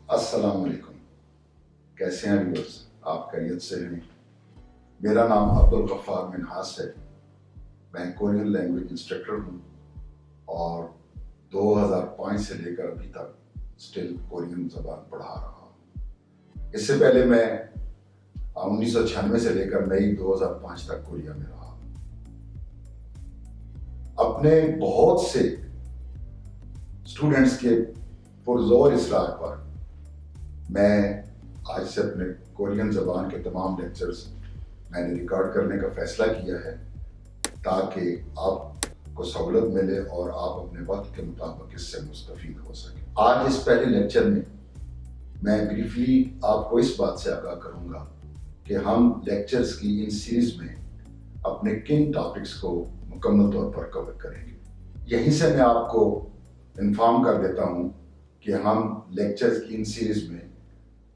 अस्सलाम वालेकुम। कैसे हैं व्यूअर्स? आप खैरियत से हैं? मेरा नाम अब्दुल गफ्फार मिन्हास है। मैं कोरियन लैंग्वेज इंस्ट्रक्टर हूँ और 2005 से लेकर अभी तक स्टिल कोरियन ज़बान पढ़ा रहा हूँ। इससे पहले मैं 1996 से लेकर मई 2005 तक कोरिया में रहा। अपने बहुत से स्टूडेंट्स के पुरजोर इसरार पर मैं आज से अपने कोरियन ज़बान के तमाम लेक्चर्स मैंने रिकॉर्ड करने का फ़ैसला किया है ताकि आपको सहूलत मिले और आप अपने वक्त के मुताबिक इससे मुस्तफ़ीद हो सकें। आज इस पहले लेक्चर में मैं ब्रीफली आपको इस बात से आगाह करूँगा कि हम लेक्चर्स की इन सीरीज़ में अपने किन टॉपिक्स को मुकम्मल तौर पर कवर करेंगे। यहीं से मैं आपको इन्फॉर्म कर देता हूँ कि हम लेक्चर्स की इन सीरीज़ में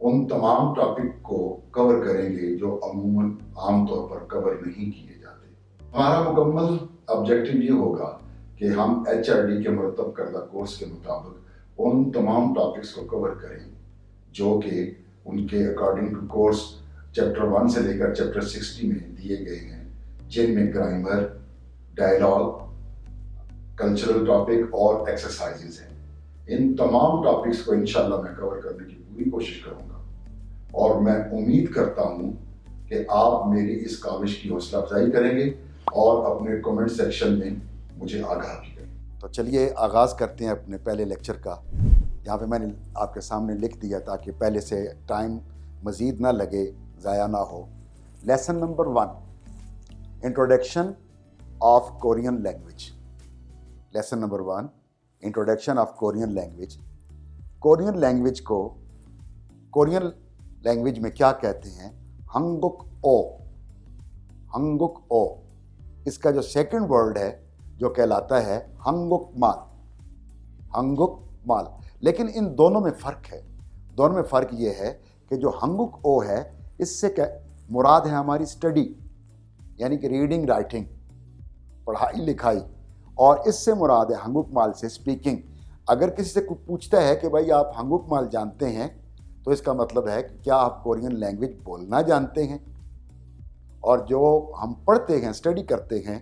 उन तमाम टॉपिक को कवर करेंगे जो अमूमन आम तौर पर कवर नहीं किए जाते। हमारा मुकम्मल ऑब्जेक्टिव ये होगा कि हम HRD के मुरतब करदा कोर्स के मुताबिक उन तमाम टॉपिक्स को कवर करें जो कि उनके अकॉर्डिंग टू कोर्स चैप्टर 1 से लेकर चैप्टर 60 में दिए गए हैं, जिनमें ग्रामर, डायलॉग, कल्चरल टॉपिक और एक्सरसाइजेज हैं। इन तमाम टॉपिक्स को इंशाल्लाह मैं कवर करने की पूरी कोशिश करूंगा और मैं उम्मीद करता हूं कि आप मेरी इस काविश की हौसला अफजाई करेंगे और अपने कमेंट सेक्शन में मुझे आगाह भी करें। तो चलिए आगाज़ करते हैं अपने पहले लेक्चर का। यहाँ पे मैंने आपके सामने लिख दिया ताकि पहले से टाइम मज़ीद ना लगे, ज़ाया ना हो। Lesson number 1, introduction of Korean language. Lesson number 1, introduction of Korean language. Korean language को कोरियन लैंग्वेज में क्या कहते हैं? हंगुक ओ। हंगुक ओ, इसका जो सेकंड वर्ड है जो कहलाता है हंगुक माल। हंगुक माल, लेकिन इन दोनों में फ़र्क है। दोनों में फ़र्क ये है कि जो हंगुक ओ है इससे क्या मुराद है हमारी स्टडी, यानी कि रीडिंग राइटिंग, पढ़ाई लिखाई, और इससे मुराद है हंगुक माल से स्पीकिंग। अगर किसी से कुछ पूछता है कि भाई आप हंगुक माल जानते हैं, तो इसका मतलब है कि क्या आप कोरियन लैंग्वेज बोलना जानते हैं। और जो हम पढ़ते हैं, स्टडी करते हैं,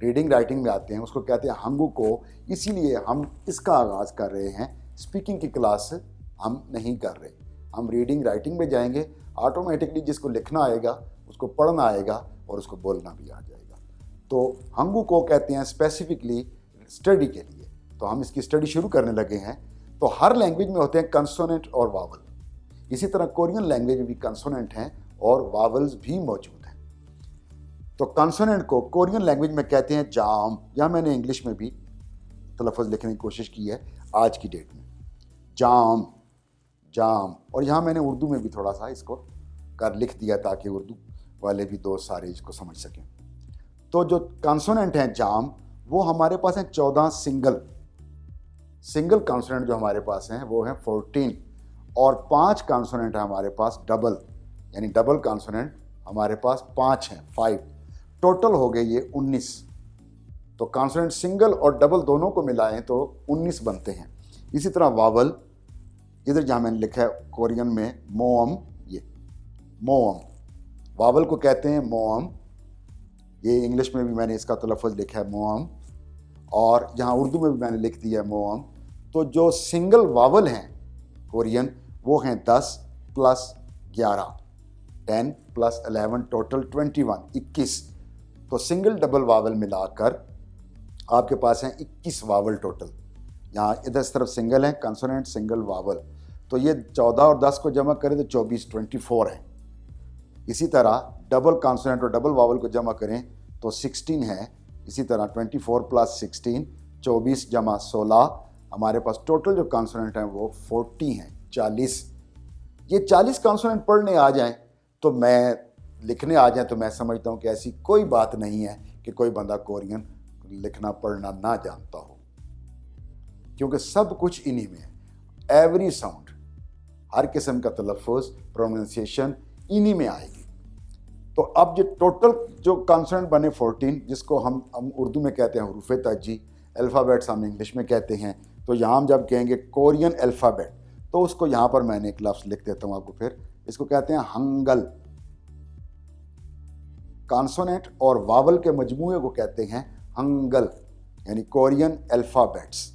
रीडिंग राइटिंग में आते हैं, उसको कहते हैं हंगुको। इसीलिए हम इसका आगाज़ कर रहे हैं। स्पीकिंग की क्लास हम नहीं कर रहे, हम रीडिंग राइटिंग में जाएंगे। ऑटोमेटिकली जिसको लिखना आएगा उसको पढ़ना आएगा और उसको बोलना भी आ जाएगा। तो हंगुको कहते हैं स्पेसिफिकली स्टडी के लिए। तो हम इसकी स्टडी शुरू करने लगे हैं। तो हर लैंग्वेज में होते हैं कंसोनेंट और वावल। इसी तरह कोरियन लैंग्वेज में भी कंसोनेंट हैं और वावल्स भी मौजूद हैं। तो कंसोनेंट को कोरियन लैंग्वेज में कहते हैं जाम, या मैंने इंग्लिश में भी तलफ़्फ़ुज़ लिखने की कोशिश की है आज की डेट में, जाम जाम। और यहाँ मैंने उर्दू में भी थोड़ा सा इसको कर लिख दिया ताकि उर्दू वाले भी दोस्त सारे इसको समझ सकें। तो जो कंसोनेंट हैं जाम, वो हमारे पास हैं 14 सिंगल कंसोनेंट जो हमारे पास हैं वो हैं 14, और 5 कंसोनेंट है हमारे पास डबल, यानी डबल कंसोनेंट हमारे पास 5 हैं, 5 टोटल हो गए ये 19। तो कंसोनेंट सिंगल और डबल दोनों को मिलाएं तो 19 बनते हैं। इसी तरह वावल, इधर जहाँ मैंने लिखा है कोरियन में मोअम, ये मोअम, वावल को कहते हैं मोअम। ये इंग्लिश में भी मैंने इसका तलफ़्फ़ुज़ लिखा है मोअम, और यहाँ उर्दू में भी मैंने लिख दिया है मोअम। तो जो सिंगल वावल हैं कोरियन, वो हैं 10 + 11, 10 + 11 टोटल 21। तो सिंगल डबल वावल मिलाकर आपके पास हैं 21 वावल टोटल। यहाँ इधर इस तरफ सिंगल हैं कंसोनेंट, सिंगल वावल। तो ये 14 और 10 को जमा करें तो 24 है। इसी तरह डबल कंसोनेंट और डबल वावल को जमा करें तो 16 है। इसी तरह 24 + 16, 24 + 16, हमारे पास टोटल जो कंसोनेंट हैं वो 40 हैं, 40। ये 40 कंसोनेंट पढ़ने आ जाएं तो मैं लिखने आ जाएं तो मैं समझता हूँ कि ऐसी कोई बात नहीं है कि कोई बंदा कोरियन लिखना पढ़ना ना जानता हो, क्योंकि सब कुछ इन्हीं में है। एवरी साउंड, हर किस्म का तलफ़्फ़ुज़, प्रोनाउंसिएशन इन्हीं में आएगी। तो अब जो टोटल जो कंसोनेंट बने 14, जिसको हम उर्दू में कहते हैं हुरूफ़ तहज्जी, अल्फ़ाबेट्स हम इंग्लिश में कहते हैं। तो यहाँ हम जब कहेंगे कोरियन अल्फ़ाबेट, तो उसको यहाँ पर मैंने एक लफ्ज़ लिख देता हूँ आपको फिर। इसको कहते हैं हंगल। कॉन्सोनेंट और वावल के मजमूए को कहते हैं हंगल, यानी कोरियन अल्फ़ाबेट्स,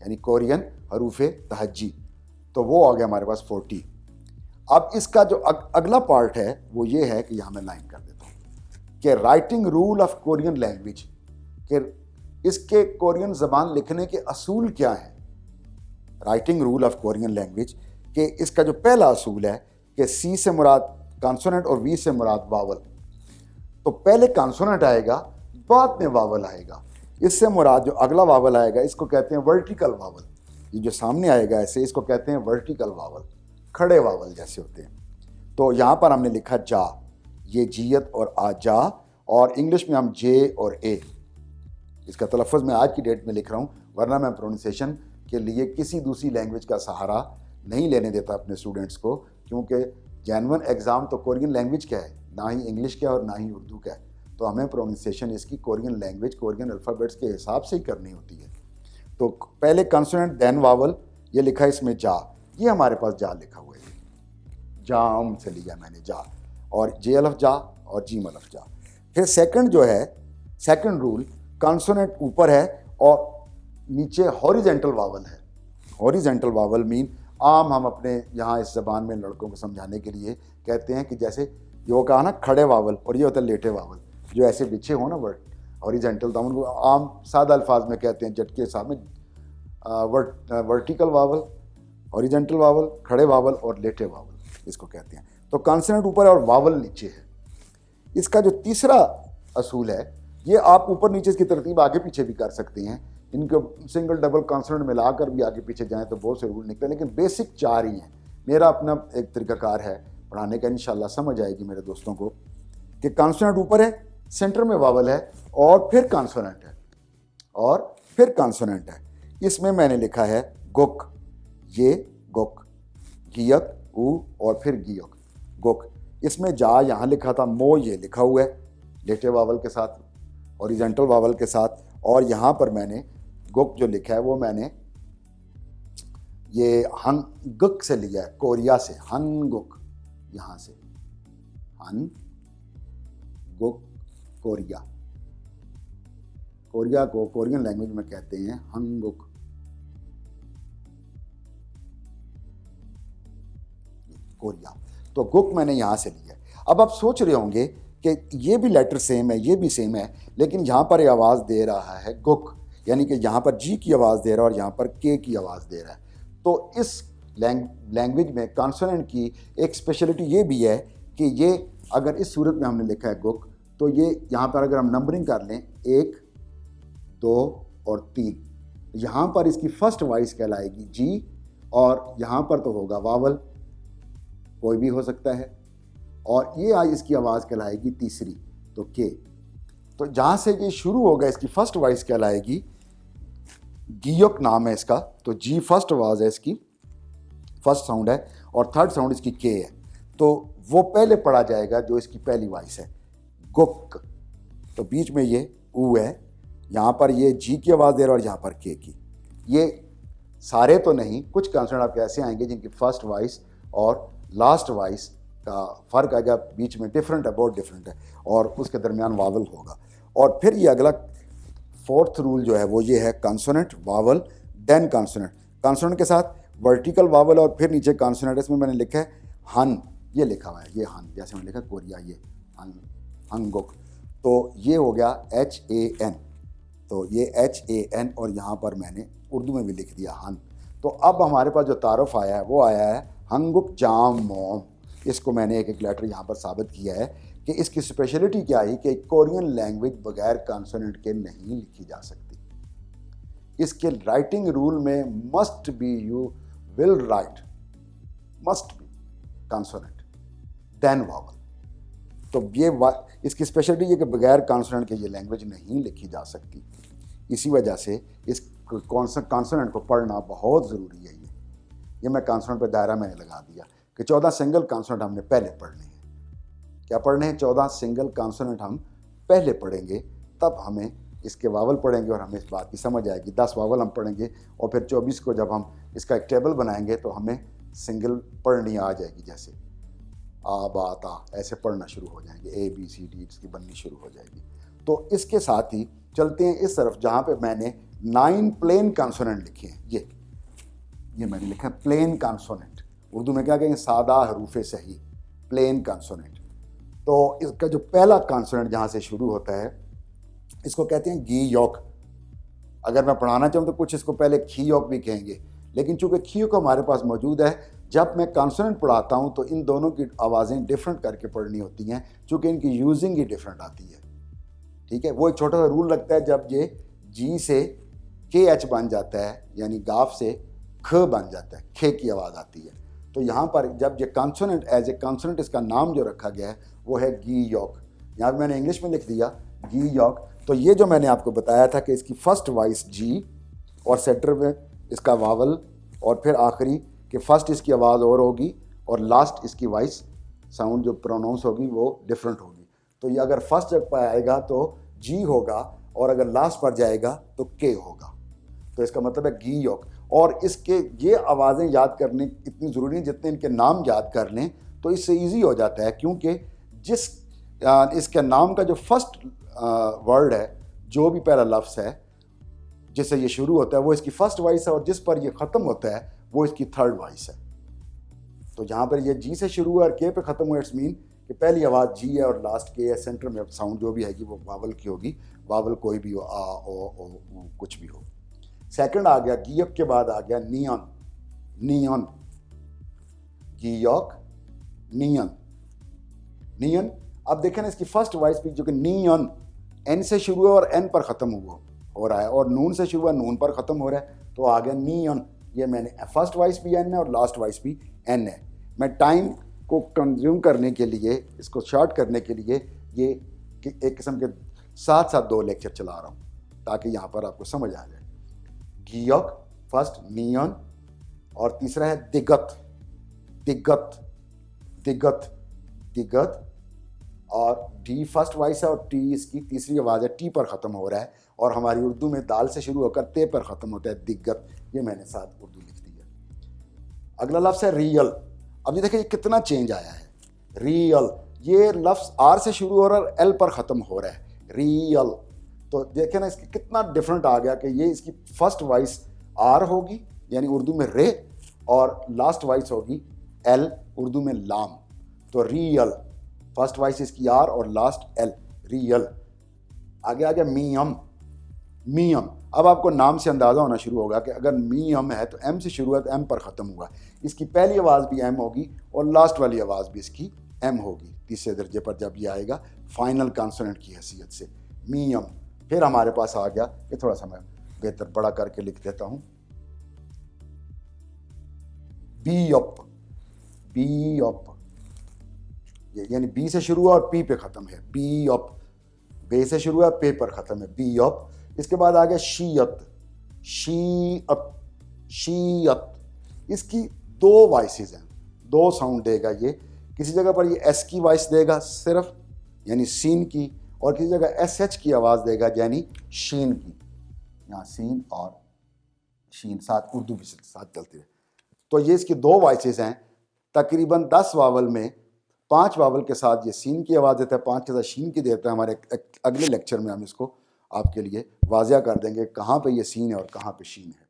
यानी कोरियन हरूफ तहज्जी। तो वो आ गया हमारे पास 40। अब इसका जो अगला पार्ट है वो ये है कि यहाँ मैं लाइन कर देता हूँ कि writing rule of Korean language, कि इसके कोरियन ज़बान लिखने के असूल क्या हैं। Writing rule of Korean language कि इसका जो पहला असूल है कि सी से मुराद कॉन्सोनेंट और वी से मुराद वावल। तो पहले कॉन्सोनेंट आएगा, बाद में वावल आएगा। इससे मुराद जो अगला वावल आएगा इसको कहते हैं वर्टिकल वावल। ये जो सामने आएगा ऐसे, इसको कहते हैं वर्टिकल वावल, खड़े वावल जैसे होते हैं। तो यहाँ पर हमने लिखा जा, ये जियत और आजा, और इंग्लिश में हम जे और ए। इसका तलफ़्फ़ुज़ मैं आज की डेट में लिख रहा हूँ, वरना मैं प्रोनाउंसिएशन के लिए किसी दूसरी लैंग्वेज का सहारा नहीं लेने देता अपने स्टूडेंट्स को, क्योंकि जेन्युइन एग्ज़ाम तो कोरियन लैंग्वेज का है, ना ही इंग्लिश का और ना ही उर्दू का है। तो हमें प्रोनाउंसिएशन इसकी कोरियन लैंग्वेज, कोरियन अल्फ़ाबेट्स के हिसाब से ही करनी होती है। तो पहले कॉन्सोनेंट देन वावल, ये लिखा है इसमें जा, ये हमारे पास जा लिखा हुआ है, जाम से लिया मैंने जा, और जे अलफ जा और जीम अलफ जा। फिर सेकंड जो है, सेकंड रूल, कॉन्सोनेंट ऊपर है और नीचे हॉरिजेंटल वावल है। हॉरिजेंटल वावल मीन आम हम अपने यहाँ इस ज़बान में लड़कों को समझाने के लिए कहते हैं कि जैसे ये वो कहा ना खड़े वावल, और ये होता है लेटे वावल, जो ऐसे बिछे हो ना वर्ड हॉरिजेंटल, तो उनको आम सादा अल्फाज में कहते हैं झटके साथ में वर्टिकल वावल, हॉरिजेंटल वावल, खड़े वावल और लेटे वावल इसको कहते हैं। तो कॉन्सोनेंट ऊपर है और वावल नीचे है। इसका जो तीसरा असूल है, ये आप ऊपर नीचे इसकी तरतीब आगे पीछे भी कर सकते हैं, इनको सिंगल डबल कॉन्सोनेंट मिलाकर भी आगे पीछे जाएं तो बहुत से रूल निकले, लेकिन बेसिक 4 ही हैं। मेरा अपना एक तरीकाकार है पढ़ाने का, इंशाल्लाह समझ आएगी मेरे दोस्तों को, कि कॉन्सोनेंट ऊपर है, सेंटर में वावल है, और फिर कॉन्सोनेंट है, और फिर कॉन्सोनेंट है। इसमें मैंने लिखा है गुक, ये गुक, गियक ऊ और फिर गियक, गुक। इसमें जा यहाँ लिखा था, मो ये लिखा हुआ है लेटे वावल के साथ, हॉरिजेंटल वावल के साथ, और यहाँ पर मैंने गुक जो लिखा है वो मैंने ये हंगुक से लिया है, कोरिया से, हंगुक, यहाँ से हन गुक, कोरिया। कोरिया को कोरियन लैंग्वेज में कहते हैं हंगुक। कोरिया, तो गुक मैंने यहाँ से लिया। अब आप सोच रहे होंगे कि ये भी लेटर सेम है, ये भी सेम है, लेकिन यहाँ पर ये आवाज़ दे रहा है गुक, यानी कि यहाँ पर जी की आवाज़ दे रहा है और यहाँ पर के की आवाज़ दे रहा है। तो इस लैंग्वेज में कॉन्सोनेंट की एक स्पेशलिटी ये भी है कि ये अगर इस सूरत में हमने लिखा है गुक, तो ये यहाँ पर अगर हम नंबरिंग कर लें 1, 2 और 3, यहाँ पर इसकी फर्स्ट वॉइस कहलाएगी जी, और यहाँ पर तो होगा वावल, कोई भी हो सकता है, और ये आज इसकी आवाज़ कहलाएगी तीसरी, तो के। तो जहाँ से ये शुरू होगा इसकी फर्स्ट वॉइस कहलाएगी, गियोक नाम है इसका, तो जी फर्स्ट आवाज़ है इसकी, फर्स्ट साउंड है, और थर्ड साउंड इसकी के है। तो वो पहले पढ़ा जाएगा जो इसकी पहली वॉइस है, गुक। तो बीच में ये ऊ है, यहाँ पर ये जी की आवाज़ दे रहा है और यहाँ पर के की। ये सारे तो नहीं, कुछ कॉन्सोनेंट आपके ऐसे आएंगे जिनकी फर्स्ट वॉइस और लास्ट वॉइस का फ़र्क आएगा, बीच में डिफरेंट है, बहुत डिफरेंट है, और उसके दरमियान वावल होगा। और फिर ये अगला फोर्थ रूल जो है वो ये है, consonant vowel then consonant, consonant के साथ वर्टिकल वावल और फिर नीचे कॉन्सोनेंट। इसमें मैंने लिखा है हन, ये लिखा हुआ है, ये हन, जैसे मैंने लिखा कोरिया, ये हन, हंगुक। तो ये हो गया HAN, तो ये HAN, और यहाँ पर मैंने उर्दू में भी लिख दिया हन। तो अब हमारे पास जो तारुफ आया है वो आया है हंगुक जाम मोम। इसको मैंने एक एक लेटर यहाँ पर साबित किया है कि इसकी स्पेशलिटी क्या है कि कोरियन लैंग्वेज बगैर कॉन्सोनेंट के नहीं लिखी जा सकती। इसके राइटिंग रूल में must be, you will write, must be consonant then vowel. तो ये इसकी स्पेशलिटी ये कि बगैर कॉन्सोनेंट के ये लैंग्वेज नहीं लिखी जा सकती। इसी वजह से इस कॉन्सोनेंट को पढ़ना बहुत ज़रूरी है। ये मैं कॉन्सोनेंट पर दायरा मैंने लगा दिया कि 14 सिंगल कॉन्सोनेंट हमने पहले पढ़ने हैं। क्या पढ़ने हैं? 14 सिंगल कॉन्सोनेंट हम पहले पढ़ेंगे, तब हमें इसके वावल पढ़ेंगे और हमें इस बात की समझ आएगी। 10 वावल हम पढ़ेंगे और फिर 24 को जब हम इसका एक टेबल बनाएंगे तो हमें सिंगल पढ़नी आ जाएगी, जैसे आ बा ता ऐसे पढ़ना शुरू हो जाएंगे, ए बी सी डी इसकी बननी शुरू हो जाएगी। तो इसके साथ ही चलते हैं इस तरफ जहाँ पे मैंने 9 प्लेन कॉन्सोनेंट लिखे हैं। ये मैंने लिखा है प्लेन कॉन्सोनेंट, उर्दू में क्या कहेंगे, सादा हरूफे सही, प्लेन कॉन्सोनेंट। तो इसका जो पहला कॉन्सोनेंट जहाँ से शुरू होता है इसको कहते हैं गी यॉक। अगर मैं पढ़ाना चाहूँ तो कुछ इसको पहले खी यॉक भी कहेंगे, लेकिन चूंकि खी यॉक हमारे पास मौजूद है, जब मैं कॉन्सोनेंट पढ़ाता हूँ तो इन दोनों की आवाज़ें डिफरेंट करके पढ़नी होती हैं, चूँकि इनकी यूजिंग ही डिफरेंट आती है। ठीक है, वो एक छोटा सा रूल लगता है, जब ये जी से के एच बन जाता है, यानी गाफ से ख बन जाता है, खे की आवाज़ आती है। तो यहाँ पर जब ये कॉन्सोनेंट एज ए कॉन्सोनेंट इसका नाम जो रखा गया है वो है गी यॉक। यहाँ पर मैंने इंग्लिश में लिख दिया गी यॉक। तो ये जो मैंने आपको बताया था कि इसकी फर्स्ट वॉइस जी और सेंटर में इसका वावल, और फिर आखिरी कि फर्स्ट इसकी आवाज़ और होगी और लास्ट इसकी वॉइस साउंड जो प्रोनाउंस होगी वो डिफरेंट होगी। तो ये अगर फर्स्ट जगह पर आएगा तो जी होगा और अगर लास्ट पर जाएगा तो के होगा। तो इसका मतलब है गी यॉक। और इसके ये आवाज़ें याद करनी इतनी ज़रूरी है जितने इनके नाम याद कर लें तो इससे ईजी हो जाता है, क्योंकि जिस इसके नाम का जो फर्स्ट वर्ड है, जो भी पहला लफ्ज़ है जिससे ये शुरू होता है वो इसकी फर्स्ट वॉइस है, और जिस पर ये ख़त्म होता है वो इसकी थर्ड वॉइस है। तो जहाँ पर ये जी से शुरू है और के पे ख़त्म हुआ, इट्स मीन कि पहली आवाज़ जी है और लास्ट के है, सेंटर में साउंड जो भी आएगी वो वावल की होगी, वावल कोई भी हो, आ ओ कुछ भी हो। सेकंड आ गया गियक के बाद आ गया नियन, नियन, गियक, नियन, नियन। अब देखें ना इसकी फर्स्ट वॉइस भी जो कि नियन एन से शुरू है और एन पर ख़त्म हो रहा है, और नून से शुरू है नून पर ख़त्म हो रहा है, तो आ गया नियन। ये मैंने फर्स्ट वॉइस भी एन है और लास्ट वॉइस भी एन है। मैं टाइम को कंज्यूम करने के लिए, इसको शॉर्ट करने के लिए ये एक किस्म के साथ साथ 2 लेक्चर चला रहा हूँ ताकि यहाँ पर आपको समझ आ जाए। गियक फर्स्ट, नियन, और तीसरा है दिगत, दिगत, दिगत, दिगत, और डी फर्स्ट वॉइस है और टी इसकी तीसरी आवाज़ है, टी पर ख़त्म हो रहा है, और हमारी उर्दू में दाल से शुरू होकर ते पर ख़त्म होता है, दिग्गत। ये मैंने साथ उर्दू लिख दी है। अगला लफ्ज़ है रियल। अब ये देखिए ये कितना चेंज आया है, रियल। ये लफ्ज़ आर से शुरू हो रहा है, एल पर ख़त्म हो रहा है, रियल। तो देखें ना इसकी कितना डिफरेंट आ गया कि ये इसकी फर्स्ट वॉइस आर होगी यानी उर्दू में रे, और लास्ट वॉइस होगी एल उर्दू में लाम। तो रियल, फर्स्ट वॉइस इसकी आर और लास्ट एल, रियल। आगे आ गया मियम, मियम। अब आपको नाम से अंदाज़ा होना शुरू होगा कि अगर मियम है तो एम से शुरू है तो एम पर ख़त्म हुआ, इसकी पहली आवाज़ भी एम होगी और लास्ट वाली आवाज़ भी इसकी एम होगी तीसरे दर्जे पर जब ये आएगा फाइनल कॉन्सोनेंट की हैसियत से, मियम। फिर हमारे पास आ गया, ये थोड़ा सा मैं बेहतर बड़ा करके लिख देता हूँ, बीयप, बीयप, यानी बी से शुरू हुआ और पी पे ख़त्म है, बीयप। बे से शुरू हुआ पे पर ख़त्म है, बीयप। इसके बाद आ गया शीयत, शीअत, शीयत। इसकी 2 वॉइसेस हैं, 2 साउंड देगा ये। किसी जगह पर ये एस की वॉइस देगा सिर्फ यानी सीन की, और किसी जगह एस एच की आवाज़ देगा यानी शीन की। यहाँ सीन और शीन साथ उर्दू भी साथ चलती है। तो ये इसकी 2 वॉइसेस हैं। तकरीबन 10 वावल में 5 वावल के साथ ये सीन की आवाज़ देता है, 5 के साथ शीन की देता है। हमारे अगले लेक्चर में हम इसको आपके लिए वाज़िया कर देंगे कहाँ पे ये सीन है और कहाँ पे शीन है।